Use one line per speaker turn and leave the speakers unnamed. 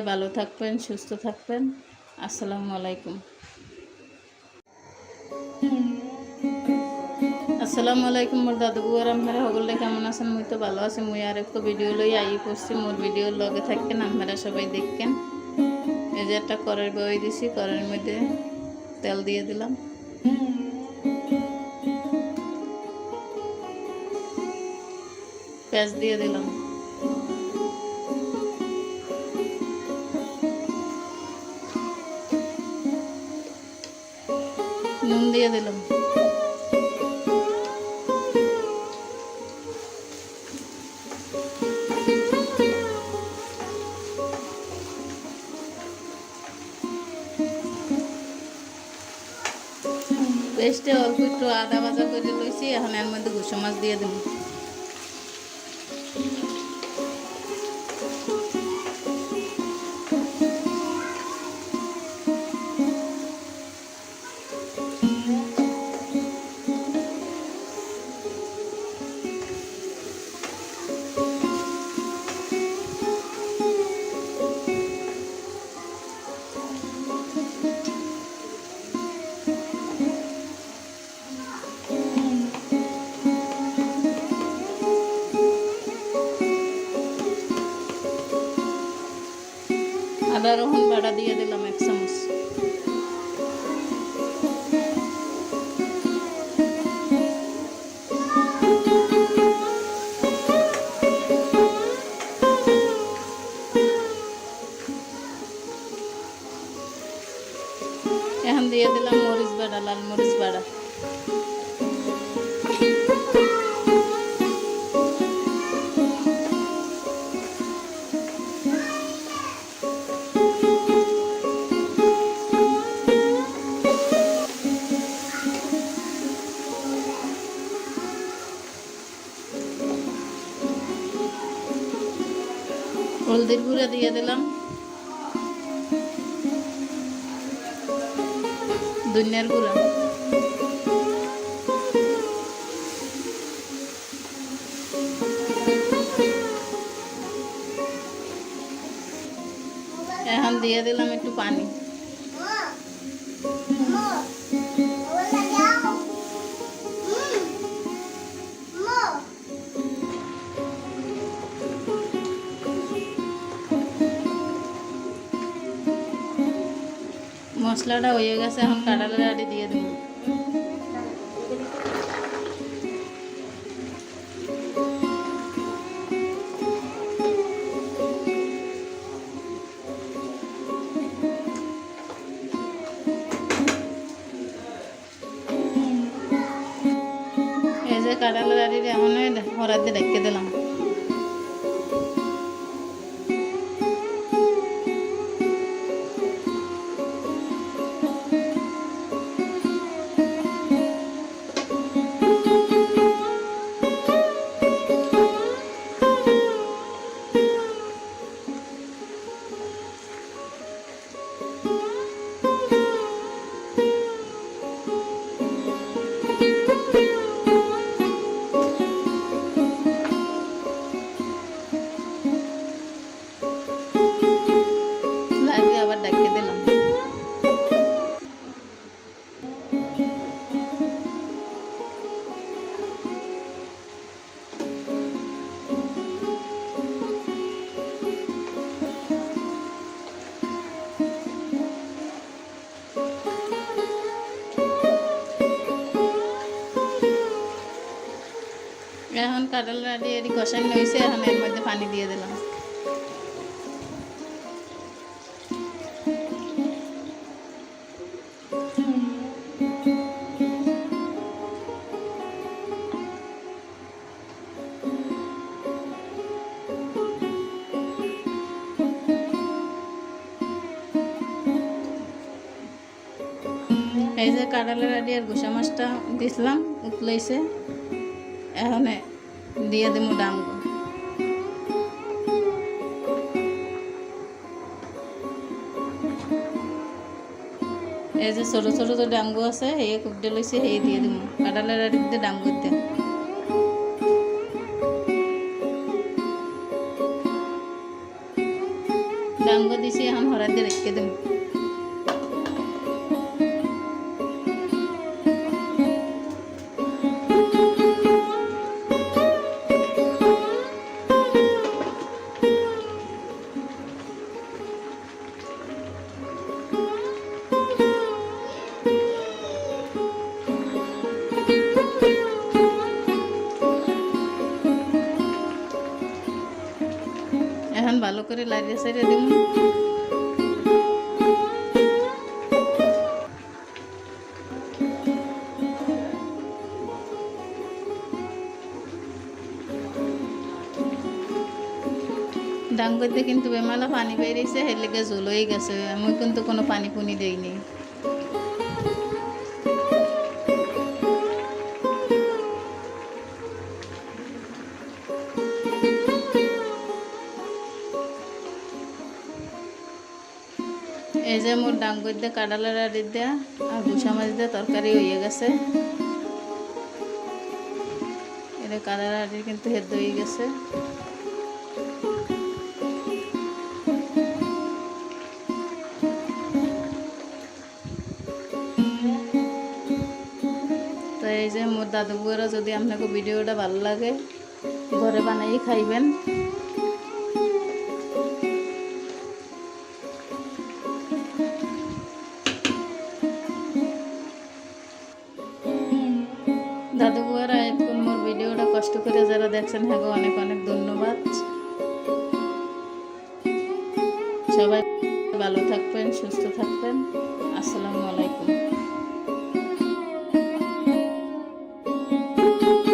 ভালো থাকবেন, সুস্থ থাকবেন। আসসালামু আলাইকুম। আসসালামু আলাইকুম মোর দাদু বুয়ার, আপনারা সকলে কেমন আছেন? মুই তো ভালো আছি। মুই আর একটা ভিডিও লই আই করছি। মোর ভিডিওর লগে থাকেন, আপনারা সবাই দেখেন। এই যে একটা কড়াই বই দিছি, কড়াইয়ের মধ্যে তেল দিয়ে দিলাম, পেঁয়াজ দিয়ে দিলাম, নুন দিয়ে দিলাম, পেস্টে অল্প একটু আদা ভাজা করে লইছি। এখন এর মধ্যে গুসো মাছ দিয়ে দিব। আদা রসুন বাটা দিয়ে দিলাম 1 চামচ। এখন দিয়ে দিলাম মরিচ বাটা, লাল মরিচ বাটা। হলদির গুঁড়া দিয়ে দিলাম, ধনিয়ার গুঁড়া, এখন দিয়ে দিলাম একটু পানি। মশলাটা হয়ে গেছে, এখন কাঁঠালের আটি দিয়ে দেব। এই যে কাঁঠালের আটিটা এখন হরাতে রেখে দিলাম। আবার ডাকিয়ে দিলাম। এখন কাঁঠালের আটি এটি কষানো হয়েছে, এখন এর মধ্যে পানি দিয়ে দিলাম। এই যে কাঁঠালের আটি আর গুসা মাছটা দিছিলাম, উতলাইছে। এখন দিয়ে দেব ডাঙ্গো। এই যে ছোট ছোট যে ডাঙ্গো আছে, এই কুকডে লইছে, এই দিয়ে দেব। কাঁঠালের আটি দিয়ে ডাঙ্গো দিয়ে ডাঙ্গ দিছি এখন হরাই দিয়ে রেখে দেব। এখন ভালো করে লাড়িয়ে সাইড়ে দিব। ডাঙ্গতে কিন্তু বেমালা পানি বেরিয়েছে, হের লেগে ঝোল হয়ে গেছে। আমি কিন্তু কোনো পানি পুনি দেইনি। এই যে মোর ডাঙ্গর দিয়ে কাঁঠালের আড়ি দেয়া আর গুসা মাছ দিয়ে তরকারি হয়ে গেছে। এটা কাঁঠালের আড়ি কিন্তু হেদ্দ হয়ে গেছে। তো এই যে মোর দাদু বউরা যদি আপনাকে ভিডিওটা ভালো লাগে ঘরে বানাই খাইবেন। দাদু বউরা এখন মোর ভিডিওটা কষ্ট করে যারা দেখছেন হ্যাঁ অনেক অনেক ধন্যবাদ। সবাই ভালো থাকবেন, সুস্থ থাকবেন। আসসালামু আলাইকুম।